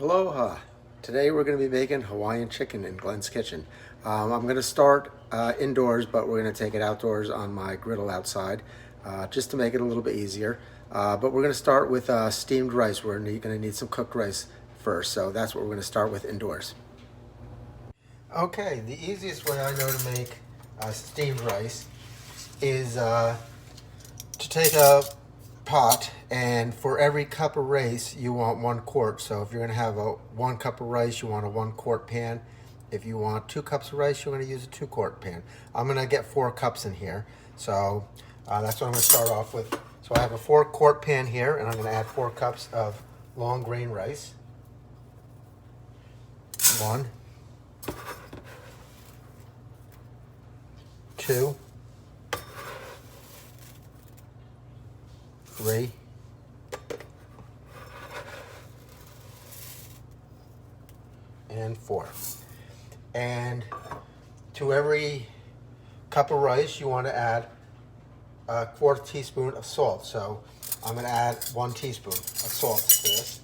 Aloha! Today we're going to be making Hawaiian chicken in Glenn's kitchen. I'm going to start indoors, but we're going to take it outdoors on my griddle outside just to make it a little bit easier. But we're going to start with steamed rice. We're going to need some cooked rice first, so that's what we're going to start with indoors. Okay, the easiest way I know to make steamed rice is to take a pot, and for every cup of rice you want 1 quart. So if you're going to have a 1 cup of rice, you want a 1 quart pan. If you want 2 cups of rice, you're going to use a 2 quart pan. I'm going to get 4 cups in here, so that's what I'm going to start off with. So I have a 4 quart pan here, and I'm going to add 4 cups of long grain rice. 1, 2, 3, and 4. And to every cup of rice, you want to add a 1/4 teaspoon of salt. So I'm going to add 1 teaspoon of salt to this.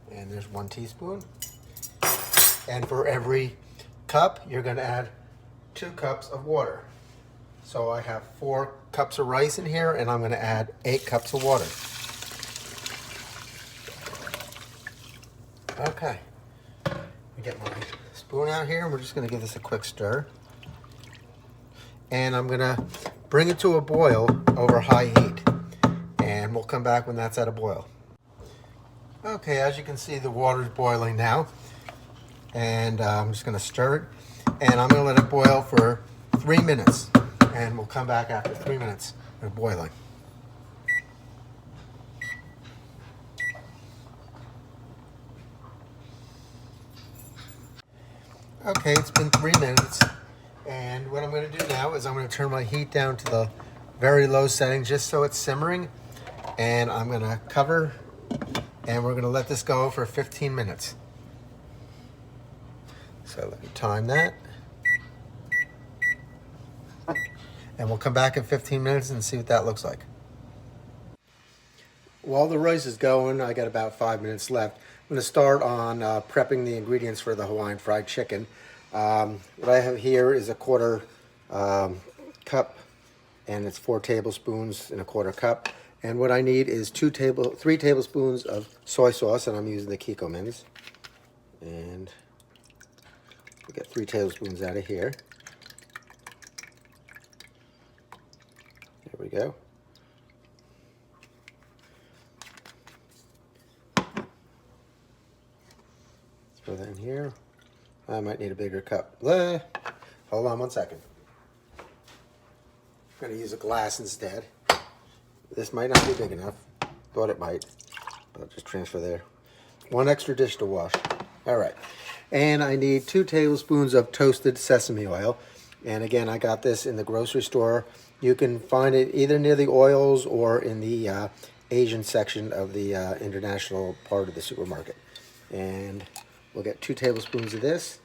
And there's 1 teaspoon. And for every cup, you're going to add 2 cups of water. So I have 4 cups of rice in here, and I'm going to add 8 cups of water. Okay, I get my spoon out here, and we're just going to give this a quick stir. And I'm going to bring it to a boil over high heat, and we'll come back when that's at a boil. Okay, as you can see, the water's boiling now, and I'm just going to stir it, and I'm going to let it boil for 3 minutes, and we'll come back after 3 minutes of boiling. Okay, it's been 3 minutes, and what I'm going to do now is I'm going to turn my heat down to the very low setting just so it's simmering, and I'm going to cover, and we're going to let this go for 15 minutes. So let me time that. And we'll come back in 15 minutes and see what that looks like. While the rice is going, I got about 5 minutes left. I'm going to start on prepping the ingredients for the Hawaiian fried chicken. What I have here is a 1/4 cup, and it's 4 tablespoons in a 1/4 cup. And what I need is 3 tablespoons of soy sauce, and I'm using the Kikkoman's. And we get 3 tablespoons out of here. There we go. Throw that in here. I might need a bigger cup. Hold on 1 second. I'm going to use a glass instead. This might not be big enough. Thought it might, but I'll just transfer there. 1 extra dish to wash. All right. And I need 2 tablespoons of toasted sesame oil. And again, I got this in the grocery store. You can find it either near the oils or in the Asian section of the international part of the supermarket. And we'll get 2 tablespoons of this.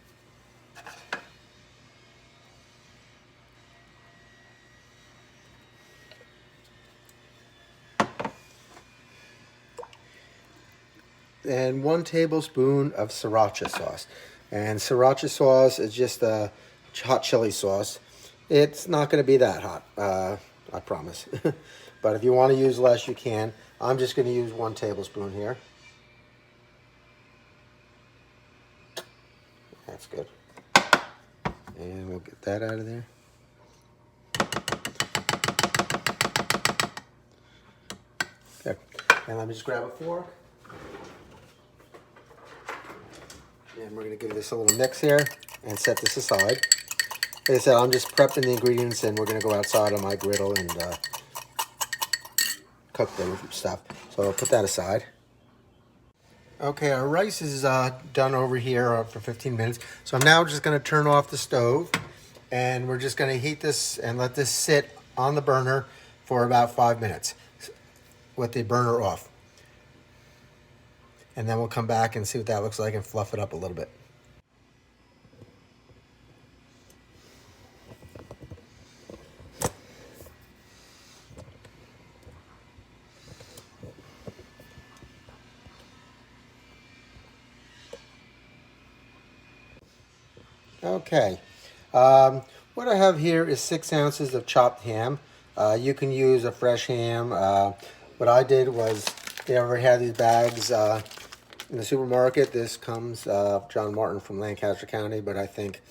And 1 tablespoon of sriracha sauce. And sriracha sauce is just a hot chili sauce. It's not going to be that hot, I promise. But if you want to use less, you can. I'm just going to use 1 tablespoon here. That's good. And we'll get that out of there. Okay. And let me just grab a fork. And we're going to give this a little mix here and set this aside. Like I said, I'm just prepping the ingredients, and we're going to go outside on my griddle and cook the stuff. So I'll put that aside. Okay, our rice is done over here for 15 minutes. So I'm now just going to turn off the stove, and we're just going to heat this and let this sit on the burner for about 5 minutes with the burner off. And then we'll come back and see what that looks like and fluff it up a little bit. Okay. What I have here is 6 ounces of chopped ham. You can use a fresh ham. What I did was, they already had these bags in the supermarket. This comes John Martin from Lancaster County, but I think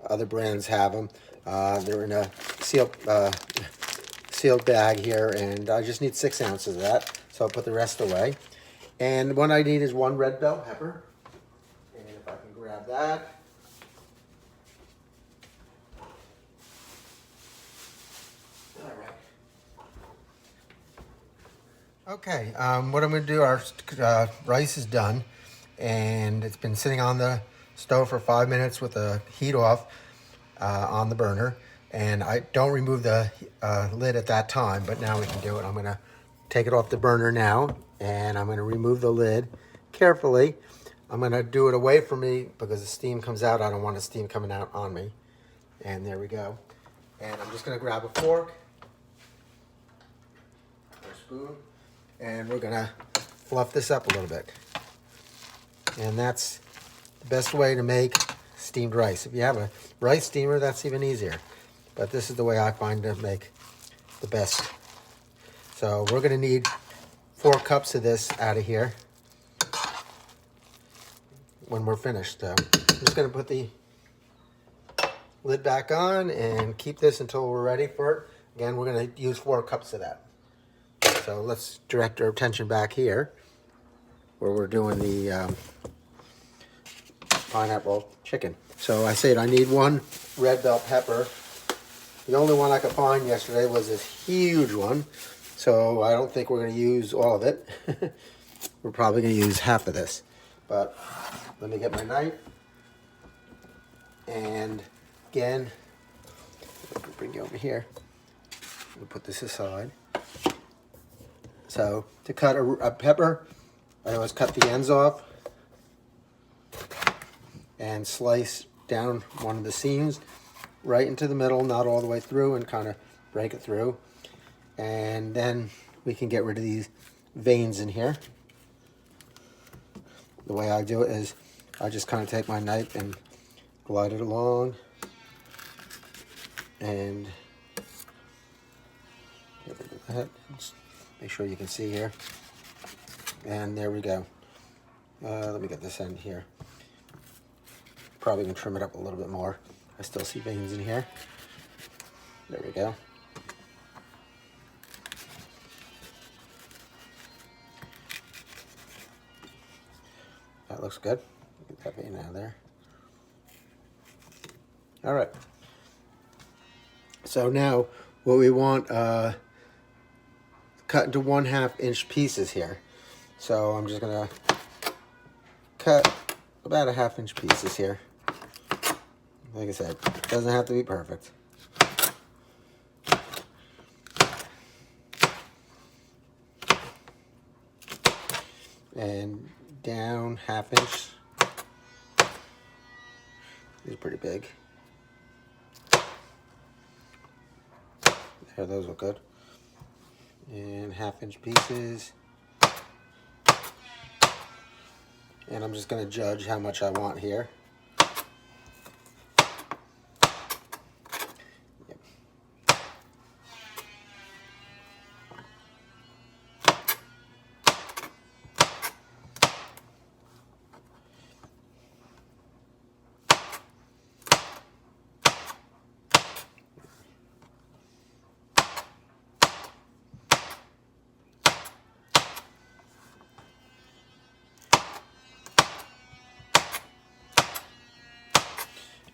other brands have them. They're in a sealed bag here, and I just need 6 ounces of that, so I'll put the rest away. And what I need is 1 red bell pepper, and if I can grab that. All right. Okay, what I'm going to do, our rice is done, and it's been sitting on the stove for 5 minutes with the heat off on the burner. And I don't remove the lid at that time, but now we can do it. I'm going to take it off the burner now, and I'm going to remove the lid carefully. I'm going to do it away from me because the steam comes out. I don't want the steam coming out on me. And there we go. And I'm just going to grab a fork or a spoon, and we're going to fluff this up a little bit. And that's the best way to make steamed rice. If you have a rice steamer, that's even easier. But this is the way I find to make the best. So we're going to need 4 cups of this out of here when we're finished. So I'm just going to put the lid back on and keep this until we're ready for it. Again, we're going to use 4 cups of that. So let's direct our attention back here where we're doing the pineapple chicken. So I said I need 1 red bell pepper. The only one I could find yesterday was this huge one, so I don't think we're going to use all of it. We're probably going to use half of this. But let me get my knife. And again, I'll bring you over here. We'll put this aside. So to cut a pepper, I always cut the ends off and slice down one of the seams right into the middle, not all the way through, and kind of break it through. And then we can get rid of these veins in here. The way I do it is I just kind of take my knife and glide it along and get rid of that. Just make sure you can see here. And there we go. Let me get this end here. Probably gonna trim it up a little bit more. I still see veins in here. There we go. That looks good. Get that vein out of there. All right. So now what we want, cut into 1/2 inch pieces here. So I'm just gonna cut about a 1/2 inch pieces here. Like I said, it doesn't have to be perfect. And down 1/2 inch. These are pretty big. There, those look good. And 1/2 inch pieces. And I'm just going to judge how much I want here.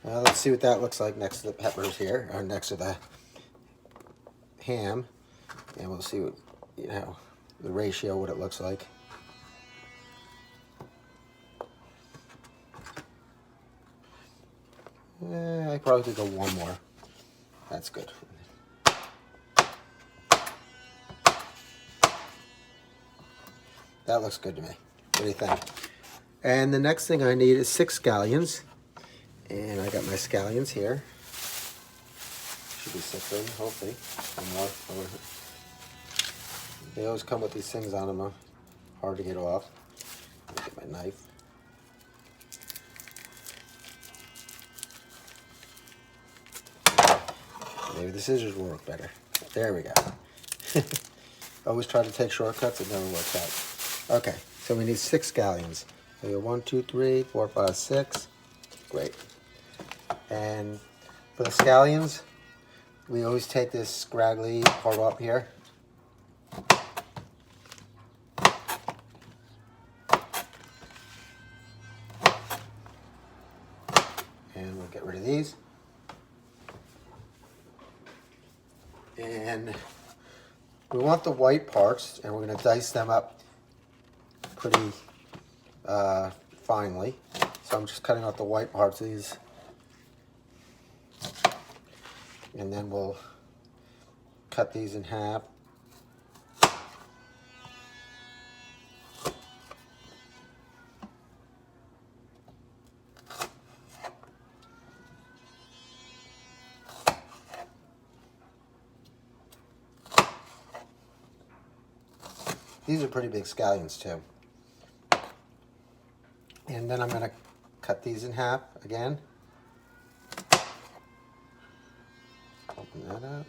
Let's see what that looks like next to the peppers here, or next to the ham, and we'll see what, you know, the ratio, what it looks like. I probably could go 1 more. That's good. That looks good to me. What do you think? And the next thing I need is 6 scallions. And I got my scallions here. Should be 6 of them, hopefully. Some more. They always come with these things on them. Hard to get off. Let me get my knife. Maybe the scissors will work better. There we go. Always try to take shortcuts, it never works out. Okay, so we need 6 scallions. So we have 1, 2, 3, 4, 5, 6. Great. And for the scallions, we always take this scraggly part up here. And we'll get rid of these. And we want the white parts, and we're going to dice them up pretty finely. So I'm just cutting out the white parts of these. And then we'll cut these in half. These are pretty big scallions too. And then I'm going to cut these in half again. Open that up.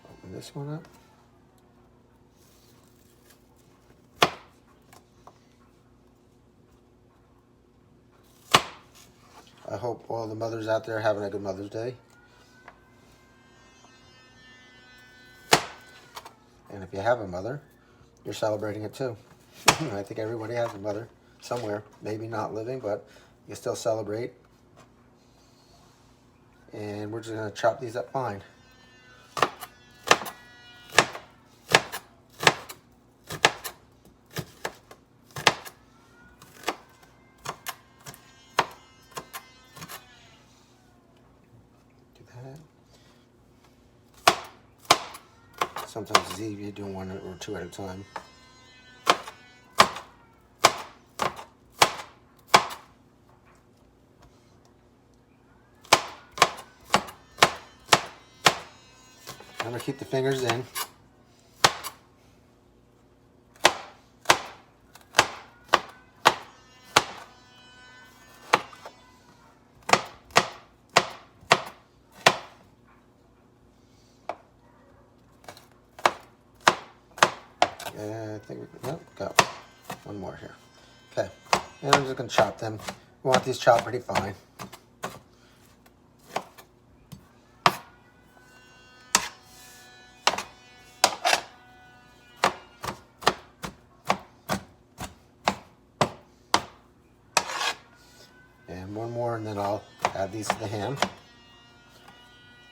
Open this one up. I hope all the mothers out there are having a good Mother's Day. And if you have a mother, you're celebrating it too. I think everybody has a mother somewhere. Maybe not living, but you still celebrate. And we're just going to chop these up fine. Sometimes it's easier doing 1 or 2 at a time. I'm going to keep the fingers in. I think we can, got one more here. Okay, and I'm just going to chop them. We want these chopped pretty fine. And one more, and then I'll add these to the ham,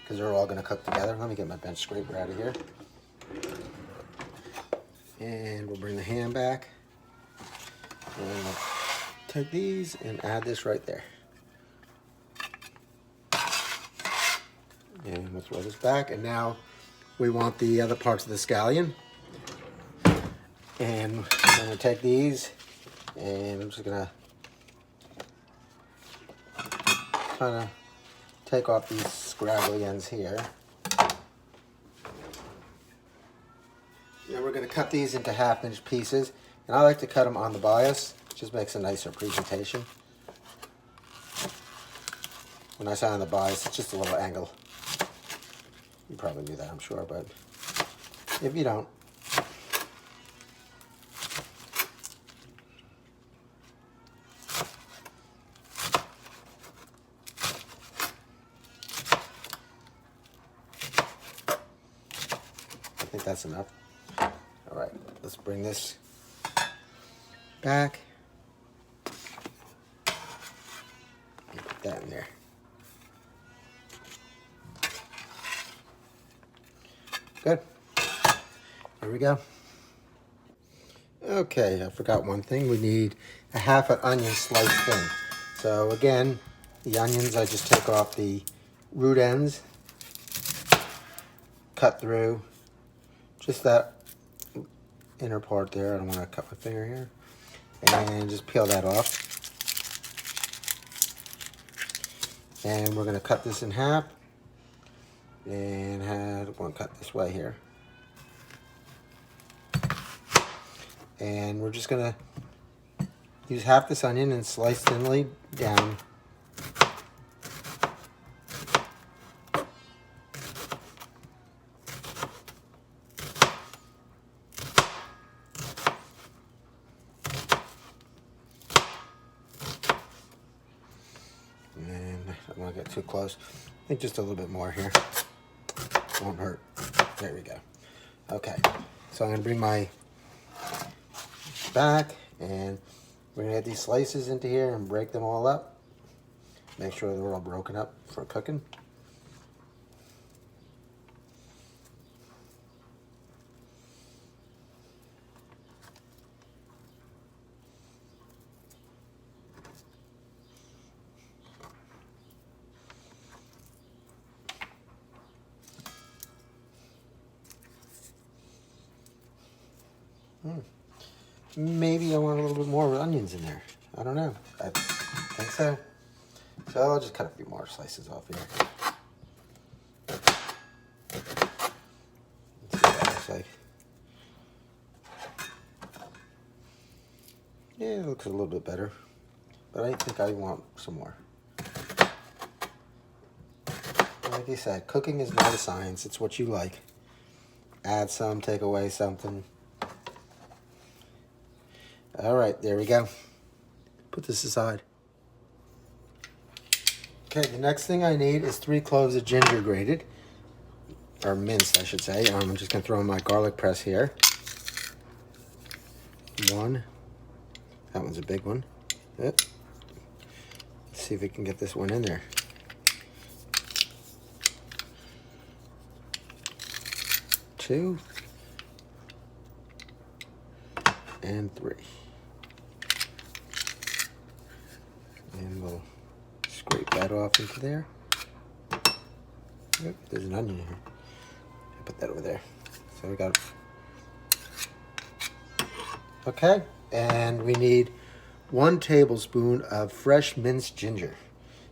because they're all going to cook together. Let me get my bench scraper out of here. And we'll bring the ham back. And we'll take these and add this right there. And we'll throw this back. And now we want the other parts of the scallion. And I'm going to take these, and I'm just going to kind of take off these scraggly ends here. And we're going to cut these into 1/2-inch pieces. And I like to cut them on the bias. It just makes a nicer presentation. When I say on the bias, it's just a little angle. You probably knew that, I'm sure, but if you don't, I think that's enough. All right, let's bring this back and put that in there. Good. Here we go. Okay, I forgot one thing. We need a 1/2 onion sliced thin. So again, the onions, I just take off the root ends, cut through, just that inner part there. I don't want to cut my finger here. And just peel that off. And we're going to cut this in half. And I'm going to cut this way here. And we're just going to use half this onion and slice thinly down. And I don't want to get too close. I think just a little bit more here. Won't hurt. There we go. Okay, so I'm going to bring my back and we're going to add these slices into here and break them all up. Make sure they're all broken up for cooking. Maybe I want a little bit more onions in there. I don't know. I think so. So I'll just cut a few more slices off here. Let's see what that looks like. Yeah, it looks a little bit better. But I think I want some more. Like I said, cooking is not a science. It's what you like. Add some, take away something. All right, there we go. Put this aside. Okay, the next thing I need is 3 cloves of ginger grated, or minced, I should say. I'm just gonna throw in my garlic press here. 1. That one's a big one. Yep. Let's see if we can get this one in there. 2. And 3. And we'll scrape that off into there. Yep, there's an onion here. I'll put that over there. So we got it. Okay, and we need 1 tablespoon of fresh minced ginger.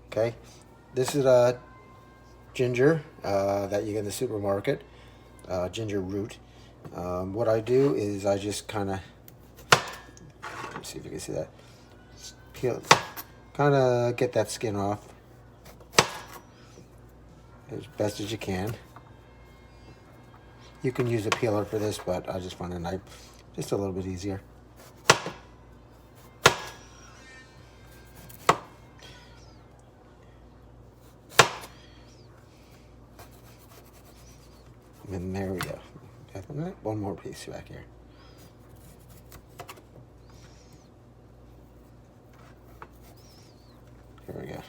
Okay, this is a ginger that you get in the supermarket, ginger root. What I do is I just kind of, let's see if you can see that, peel, kind of get that skin off as best as you can. You can use a peeler for this, but I just find a knife just a little bit easier. And there we go. One more piece back here. Here we go.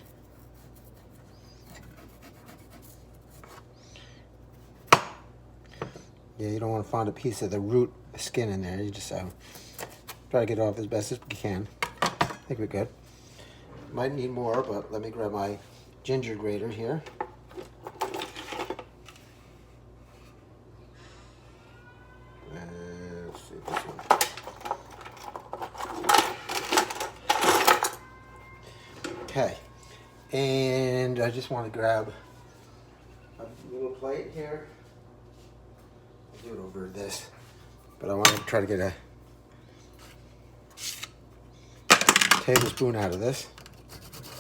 Yeah, you don't want to find a piece of the root skin in there. You just try to get it off as best as you can. I think we're good. Might need more, but let me grab my ginger grater here. Let's see this one. Okay, and I just want to grab a little plate here. I'll do it over this, but I want to try to get a tablespoon out of this.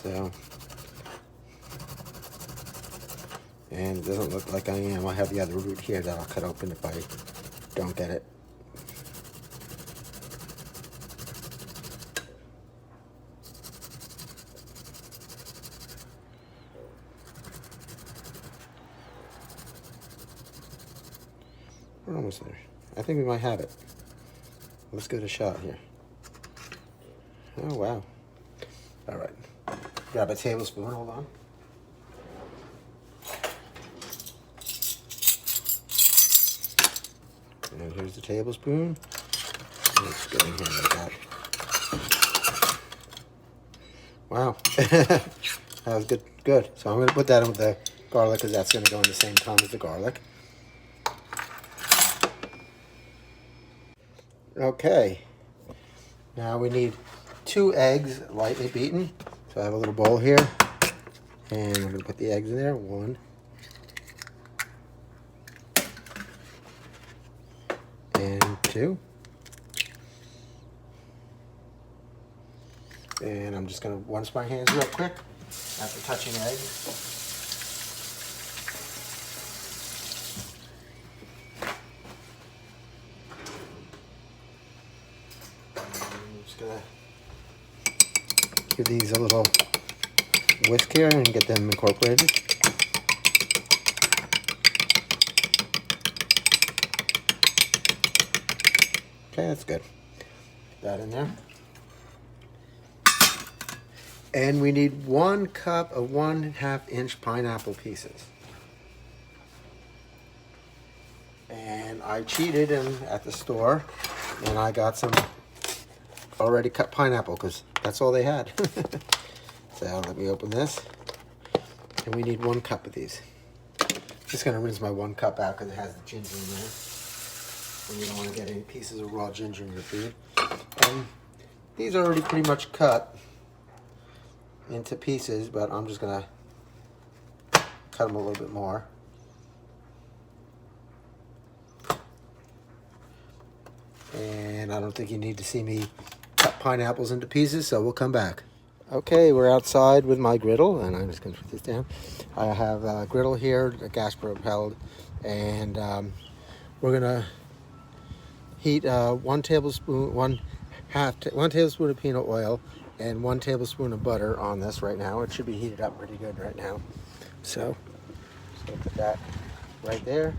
So, and it doesn't look like I am. I have the other root here that I'll cut open if I don't get it. We're almost there. I think we might have it. Let's give it a shot here. Oh, wow. All right. Grab a tablespoon, hold on. And here's the tablespoon. Let's go in here like that. Wow. That was good. Good. So I'm going to put that in with the garlic because that's going to go in the same time as the garlic. Okay, now we need 2 eggs lightly beaten. So I have a little bowl here, and I'm going to put the eggs in there. 1 and 2. And I'm just going to rinse my hands real quick after touching eggs. I'm just going to give these a little whisk here and get them incorporated. Okay, that's good. Put that in there. And we need 1 cup of 1/2 inch pineapple pieces. And I cheated at the store, and I got some already cut pineapple because that's all they had. So let me open this. And we need 1 cup of these. Just gonna rinse my 1 cup out because it has the ginger in there. And you don't want to get any pieces of raw ginger in your food. And these are already pretty much cut into pieces, but I'm just gonna cut them a little bit more. And I don't think you need to see me cut pineapples into pieces, so we'll come back. Okay, we're outside with my griddle, and I'm just gonna put this down. I have a griddle here, a gas propelled, and we're gonna heat 1 tablespoon, 1 tablespoon of peanut oil and 1 tablespoon of butter on this right now. It should be heated up pretty good right now. So, just gonna put that right there.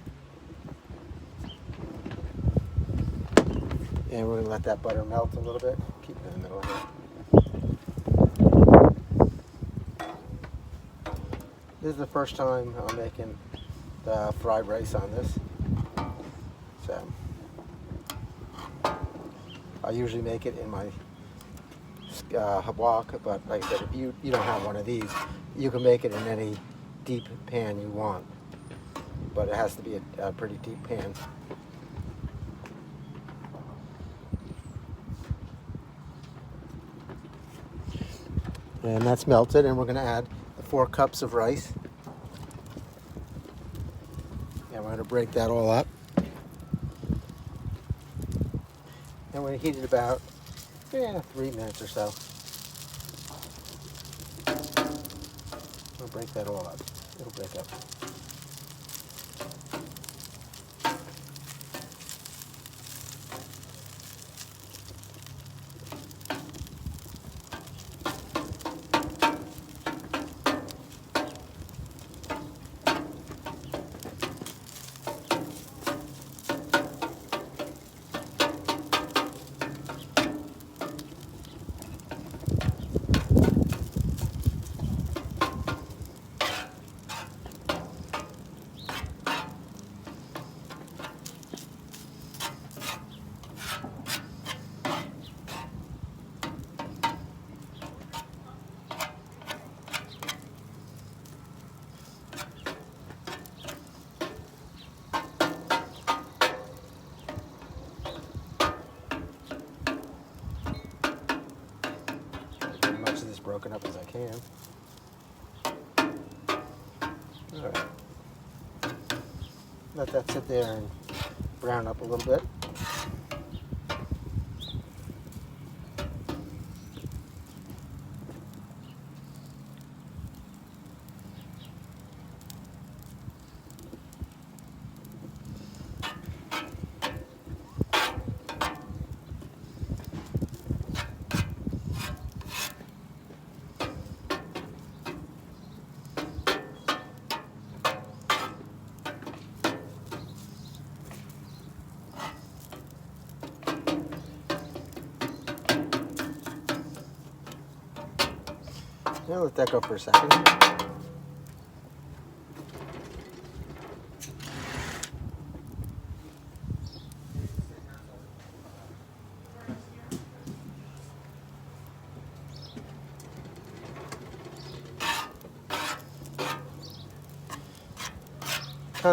And we're gonna let that butter melt a little bit. Keep it in the middle here. This is the first time I'm making the fried rice on this. So, I usually make it in my wok, but like I said, if you don't have one of these, you can make it in any deep pan you want, but it has to be a pretty deep pan. And that's melted, and we're going to add the 4 cups of rice, and we're going to break that all up, and we're going to heat it about 3 minutes or so. We'll break that all up. It'll break up. Broken up as I can. All right. Let that sit there and brown up a little bit. Yeah, let that go for a second. Kind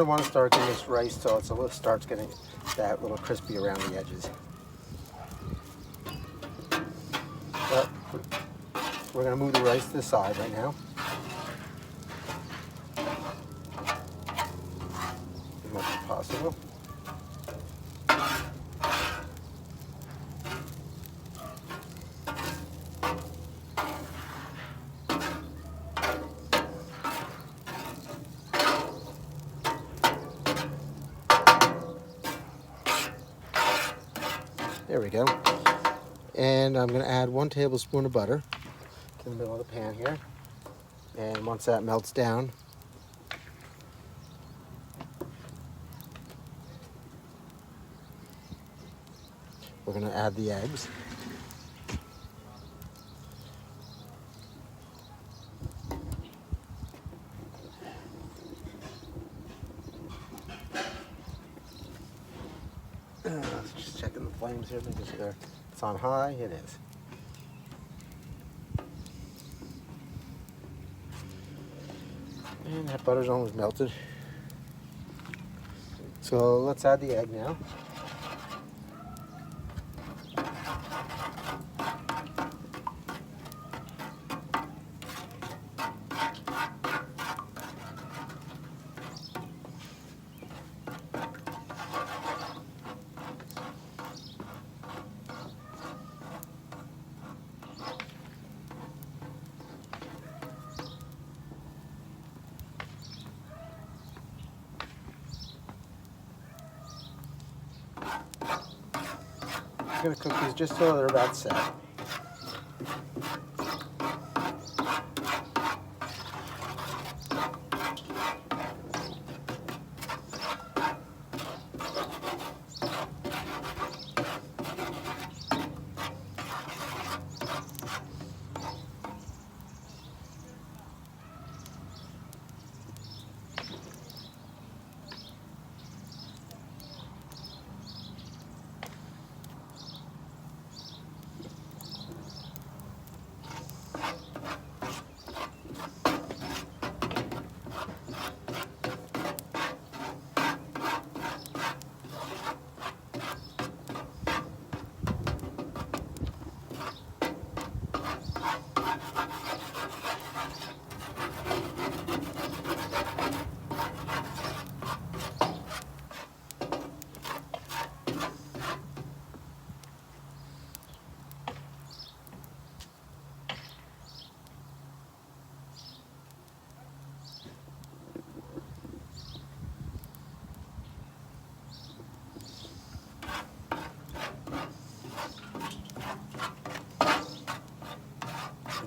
of want to start getting this rice till it starts getting that little crispy around the edges. But we're going to move the rice to the side right now. As much as possible. There we go. And I'm going to add 1 tablespoon of butter in the middle of the pan here. And once that melts down, we're going to add the eggs. Just checking the flames here, making sure it's on high. It is. And that butter's almost melted. So let's add the egg now. I'm going to cook these just till they're about set.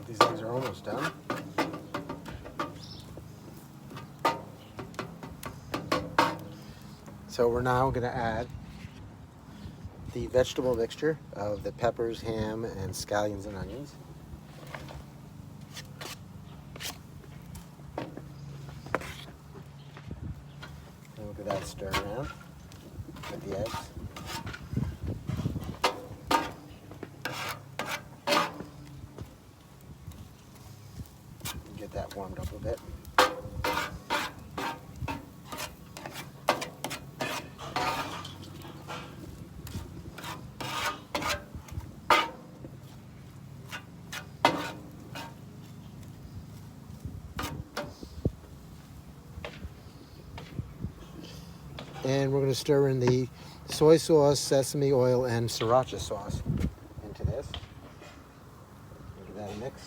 These eggs are almost done. So we're now going to add the vegetable mixture of the peppers, ham, and scallions and onions. And we'll give that a stir around with the eggs. Get that warmed up a bit. And we're going to stir in the soy sauce, sesame oil, and sriracha sauce into this. Give that a mix.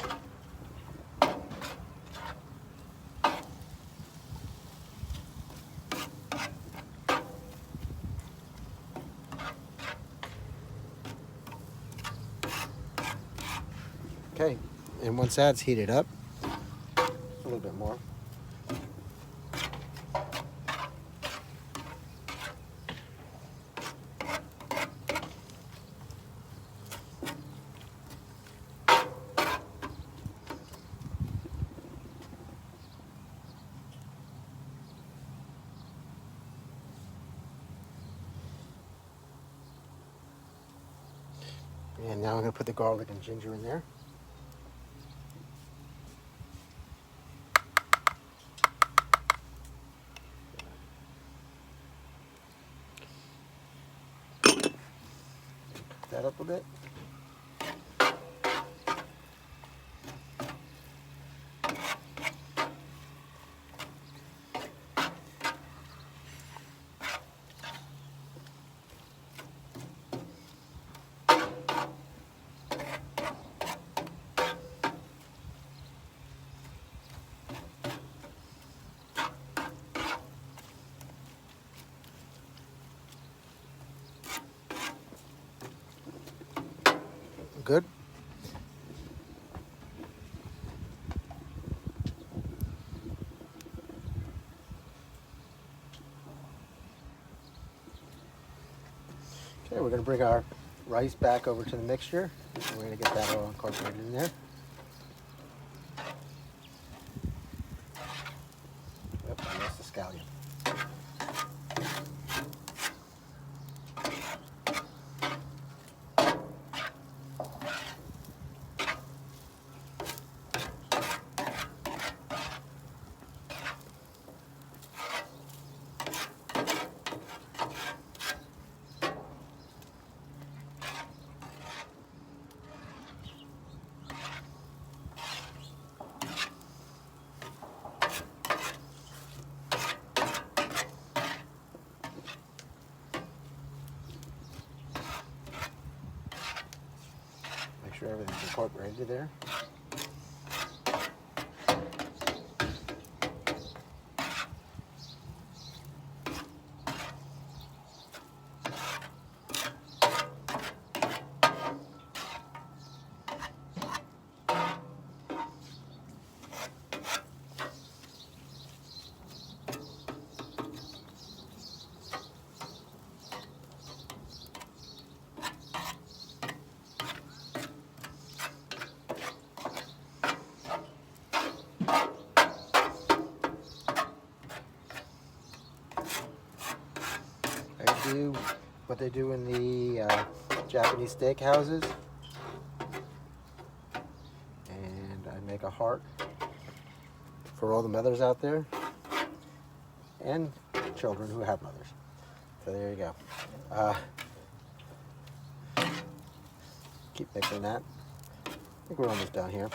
Okay, and once that's heated up, a little bit more. And now I'm going to put the garlic and ginger in there. Cook that up a bit. good. Okay, we're going to bring our rice back over to the mixture. We're going to get that all incorporated in there. Yep, I lost the scallion. Make sure everything's incorporated there. I do what they do in the Japanese steak houses, and I make a heart for all the mothers out there and children who have mothers. So there you go. Keep mixing that. I think we're almost done here.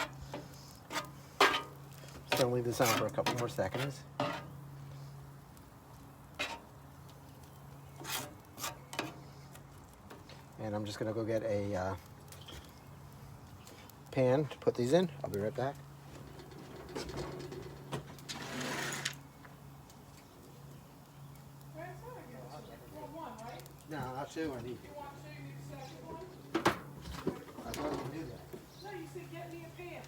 Just gonna leave this on for a couple more seconds. And I'm just going to go get a pan to put these in. I'll be right back. No, not two. I need. You want two? You need the second one? I thought you knew that. No, you said get me a pan.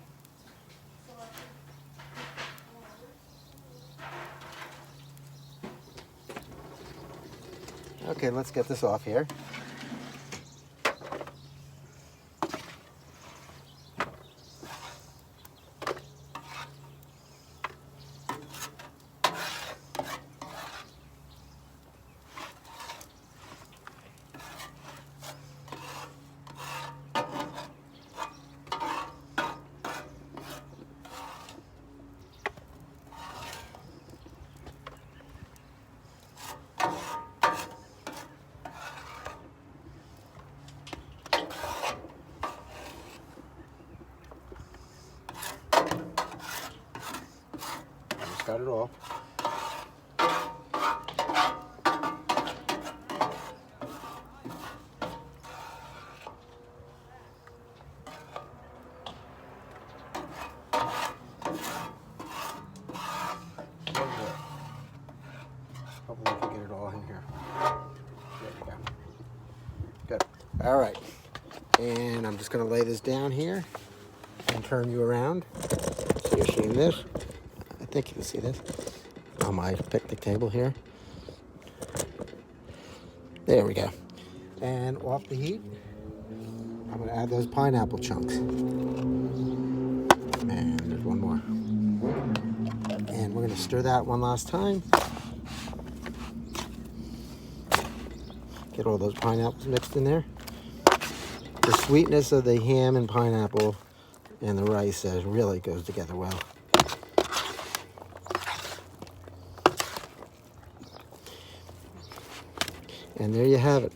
So okay, let's get this off here. Got it all. Hopefully we can get it all in here. There we go. Good. All right. And I'm just going to lay this down here and turn you around so you're seeing this. I think you can see this on my picnic table here. There we go. And off the heat, I'm going to add those pineapple chunks. And there's one more. And we're going to stir that one last time. Get all those pineapples mixed in there. The sweetness of the ham and pineapple and the rice really goes together well. And there you have it.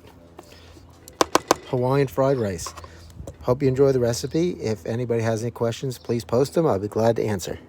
Hawaiian fried rice. Hope you enjoy the recipe. If anybody has any questions, please post them. I'll be glad to answer.